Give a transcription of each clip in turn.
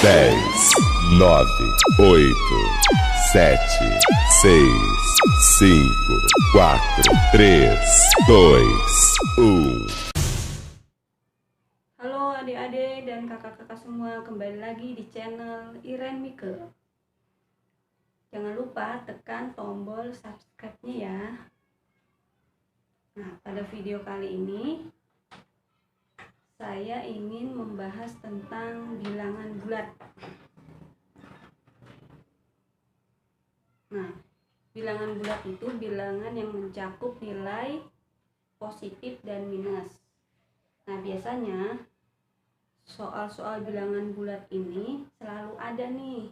10, 9, 8, 7, 6, 5, 4, 3, 2, 1. Halo adik-adik dan kakak-kakak semua, kembali lagi di channel Iren Mike. Jangan lupa tekan tombol subscribe-nya ya. Nah, pada video kali ini saya ingin membahas tentang bilangan bulat. Nah, bilangan bulat itu bilangan yang mencakup nilai positif dan minus. Nah, biasanya soal-soal bilangan bulat ini selalu ada nih,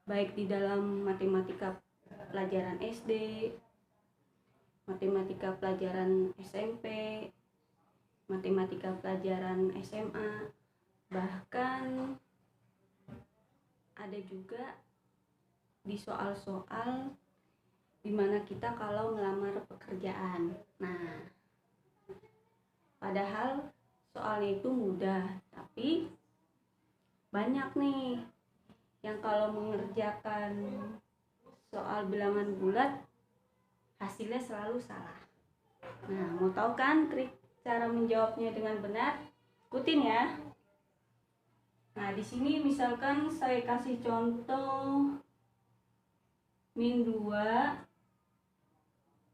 baik di dalam matematika pelajaran SD, matematika pelajaran SMP, matematika pelajaran SMA, bahkan ada juga di soal-soal dimana kita kalau ngelamar pekerjaan. Nah, padahal soalnya itu mudah, tapi banyak nih yang kalau mengerjakan soal bilangan bulat hasilnya selalu salah. Nah, mau tahu kan trik cara menjawabnya dengan benar? Ikutin ya. Nah, di sini misalkan saya kasih contoh min 2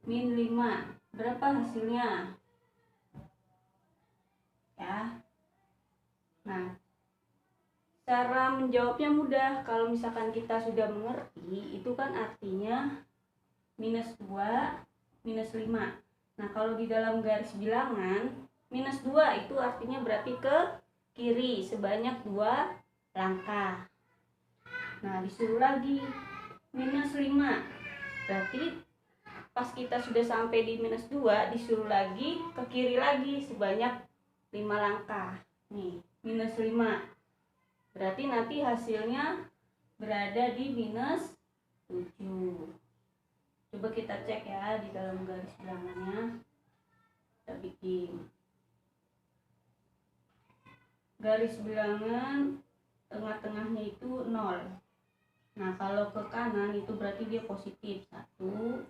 min 5. Berapa hasilnya? Ya. Nah, cara menjawabnya mudah. Kalau misalkan kita sudah mengerti, itu kan artinya minus 2 minus 5. Nah, kalau di dalam garis bilangan, minus 2 itu artinya berarti ke kiri sebanyak 2 langkah. Nah, disuruh lagi minus 5. Berarti pas kita sudah sampai di minus 2, disuruh lagi ke kiri lagi sebanyak 5 langkah. Nih, minus 5. Berarti nanti hasilnya berada di minus 7. Coba kita cek ya di dalam garis bilangannya. Kita bikin garis bilangan, tengah-tengahnya itu 0. Nah, kalau ke kanan itu berarti dia positif. 1,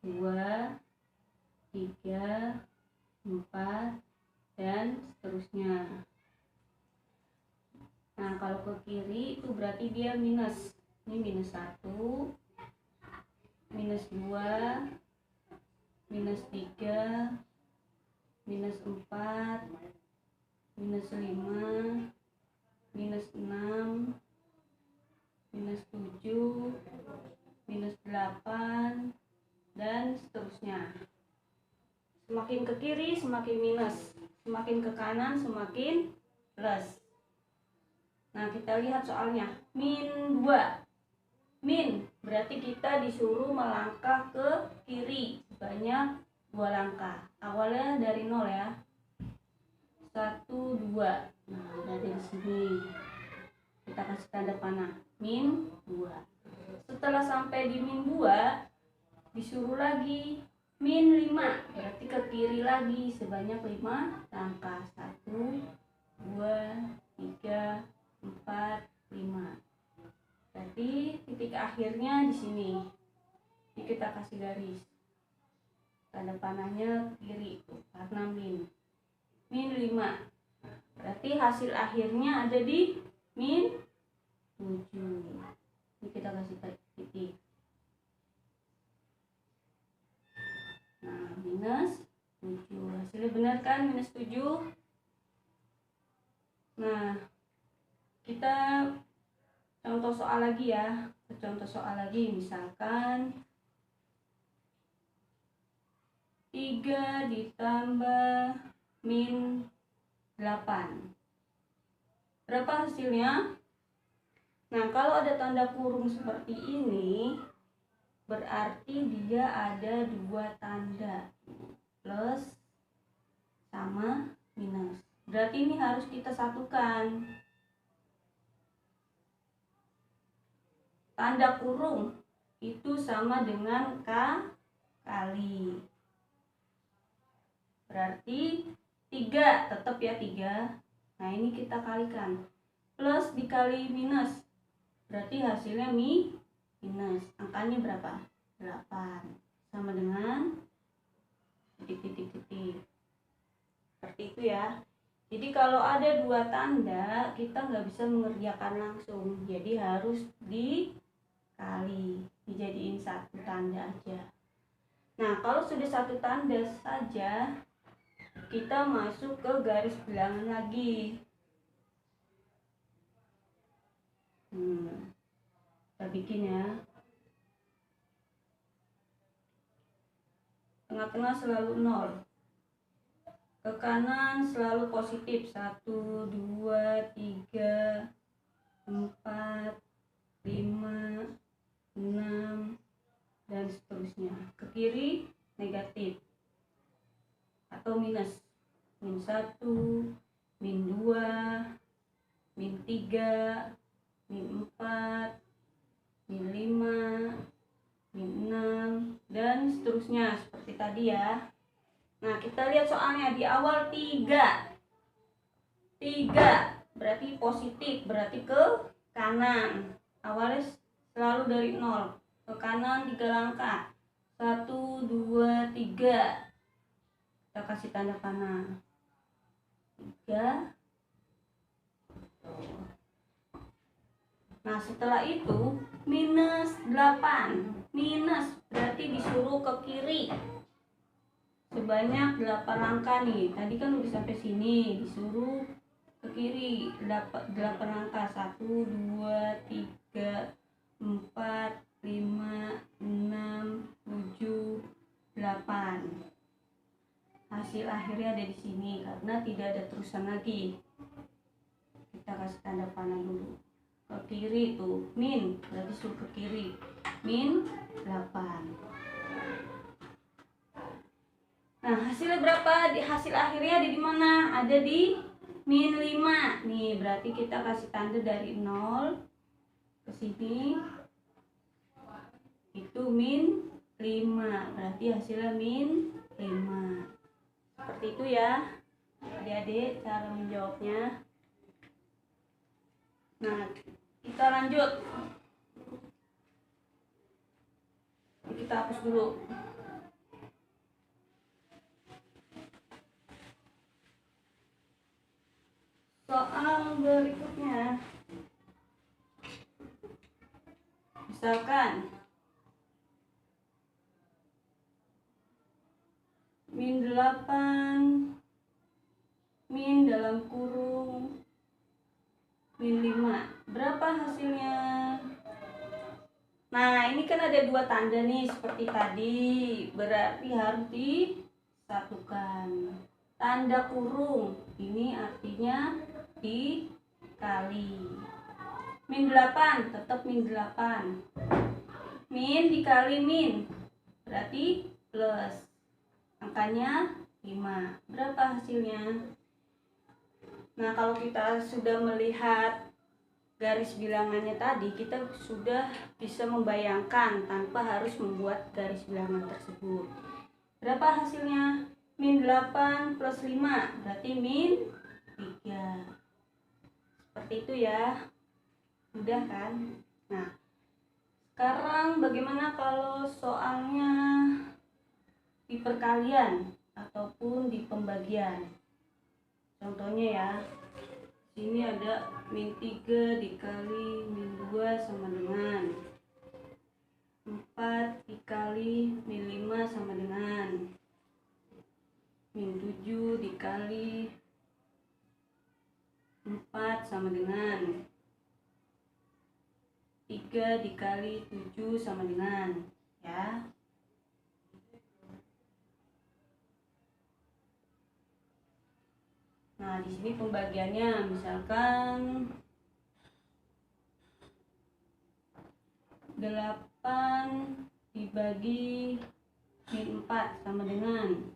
2, 3, 4, dan seterusnya. Nah, kalau ke kiri itu berarti dia minus. Ini minus 1, minus 2, minus 3, minus 4, minus 5, minus 6, minus 7, minus 8, dan seterusnya. Semakin ke kiri semakin minus, semakin ke kanan semakin plus. Nah, kita lihat soalnya min 2. Min berarti kita disuruh melangkah ke kiri sebanyak 2 langkah. Awalnya dari 0 ya. 1, 2. Nah, dari sini kita kasih tanda panah min 2. Setelah sampai di min 2, disuruh lagi min 5. Berarti ke kiri lagi sebanyak 5 langkah. 1, 2, 3, 4, 5. Berarti titik akhirnya di sini. Jadi kita kasih garis. Tanda panahnya kiri itu karena min 5. Berarti hasil akhirnya ada di min 7. Ini kita kasih titik. Nah, minus 7. Hasilnya benar kan, minus 7. Nah, kita contoh soal lagi ya. Contoh soal lagi, misalkan 3 ditambah min 8. Berapa hasilnya? Nah, kalau ada tanda kurung seperti ini, berarti dia ada 2 tanda, plus sama minus. Berarti ini harus kita satukan. Tanda kurung itu sama dengan K kali. Berarti 3, tetap ya 3. Nah, ini kita kalikan. plus dikali minus, berarti hasilnya minus. Angkanya berapa? 8. Sama dengan titik. Seperti itu ya. Jadi kalau ada dua tanda, kita nggak bisa mengerjakan langsung. Jadi harus dikali, dijadiin satu tanda aja. Nah, kalau sudah satu tanda saja, kita masuk ke garis bilangan lagi. Kita bikin ya. Tengah-tengah selalu 0. Ke kanan selalu positif. 1, 2, 3, 4, 5, 6, dan seterusnya. Ke kiri negatif atau minus. Min 1, min 2, min 3, min 4, min 5, min 6, dan seterusnya seperti tadi ya. Nah, kita lihat soalnya di awal 3 berarti positif, berarti ke kanan. Awalnya selalu dari 0, ke kanan 3 langkah. 1, 2, 3. Kita kasih tanda panah 3. Nah, setelah itu minus 8. Minus berarti disuruh ke kiri sebanyak 8 langkah nih. Tadi kan udah sampai sini, disuruh ke kiri 8 langkah. 1, 2, 3, 4, 5, 6, 7, 8. Hasil akhirnya ada di sini karena tidak ada terusan lagi. Kita kasih tanda panah dulu. Ke kiri tuh min, berarti suruh ke kiri. Min 8. Nah, hasilnya berapa? Di hasil akhirnya ada di mana? Ada di min 5. Nih, berarti kita kasih tanda dari 0 ke sini. Itu min 5. Berarti hasilnya min 5. Seperti itu ya. Adik-adik cara menjawabnya. Nah, kita lanjut. Kita hapus dulu. Soal berikutnya, misalkan min 8 min dalam kurung min 5. Berapa hasilnya? Nah, ini kan ada dua tanda nih seperti tadi, berarti harus disatukan. Tanda kurung ini artinya dikali. Min 8 tetap min 8. Min dikali min berarti plus. Angkanya 5. Berapa hasilnya? Nah, kalau kita sudah melihat garis bilangannya tadi, kita sudah bisa membayangkan tanpa harus membuat garis bilangan tersebut. Berapa hasilnya? Min 8 plus 5 berarti min 3. Seperti itu ya. Mudah kan? Nah, sekarang bagaimana kalau soalnya di perkalian ataupun di pembagian? Contohnya ya, sini ada min 3 dikali min 2 sama dengan 4 dikali min 5 sama dengan min 7 dikali 4 sama dengan 3 dikali 7 sama dengan, ya. Nah, di sini pembagiannya misalkan 8 dibagi min 4 sama dengan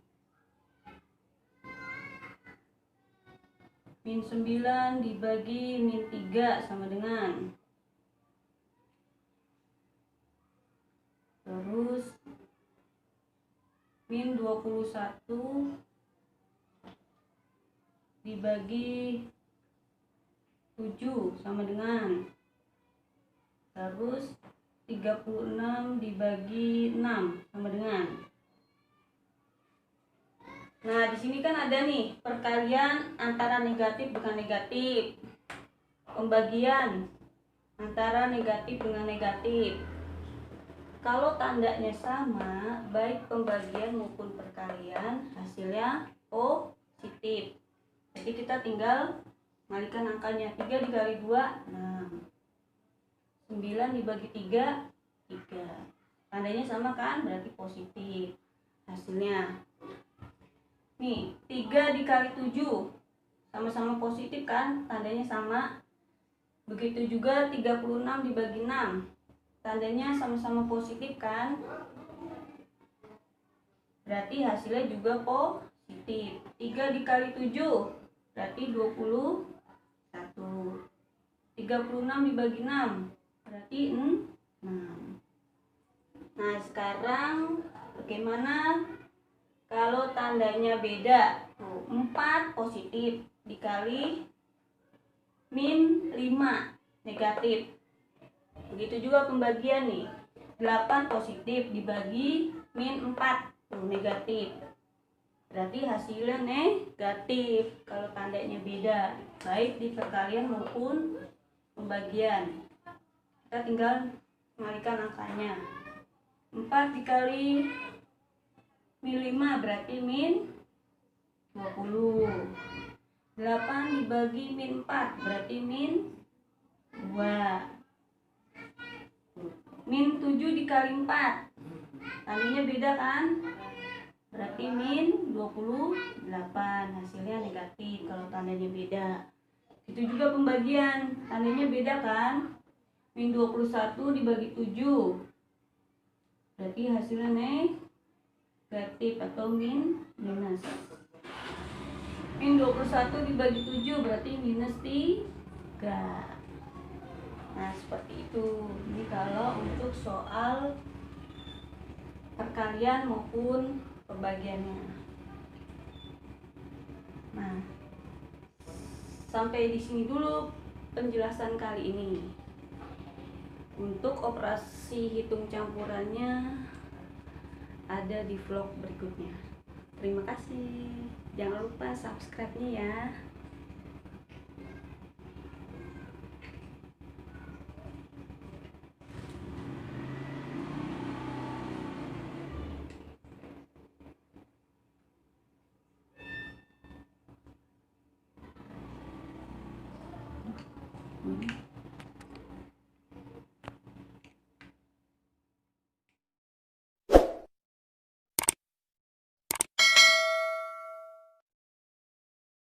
min 9 dibagi min 3 sama dengan, terus min 21 dibagi 7 sama dengan, terus 36 dibagi 6 sama dengan. Nah, di sini kan ada nih perkalian antara negatif dengan negatif, pembagian antara negatif dengan negatif. Kalau tandanya sama, baik pembagian maupun perkalian hasilnya positif. Jadi kita tinggal kalikan angkanya. 3 dikali 2, 6. 9 dibagi 3, 3. Tandanya sama kan? Berarti positif hasilnya. Nih, 3 dikali 7 sama-sama positif kan? Tandanya sama. Begitu juga 36 dibagi 6. Tandanya sama-sama positif kan? Berarti hasilnya juga positif. 3 dikali 7 berarti 21. 36 dibagi 6 berarti 6. Nah, sekarang bagaimana kalau tandanya beda? 4 positif dikali min 5 negatif. Begitu juga pembagian nih. 8 positif dibagi min 4 negatif. Berarti hasilnya negatif kalau tandanya beda, baik di perkalian maupun pembagian. Kita tinggal kembalikan angkanya. 4 dikali min 5 berarti min 20. 8 dibagi min 4 berarti min 2. Min 7 dikali 4 tandanya beda kan? Berarti min 28. Hasilnya negatif kalau tandanya beda. Itu juga pembagian, tandanya beda kan? Min 21 dibagi 7 berarti hasilnya negatif atau minus. Min 21 dibagi 7 berarti minus 3. Nah, seperti itu. Ini kalau untuk soal perkalian maupun pembagiannya. Nah, sampai di sini dulu penjelasan kali ini. Untuk operasi hitung campurannya ada di vlog berikutnya. Terima kasih. Jangan lupa subscribe-nya ya. Hmm.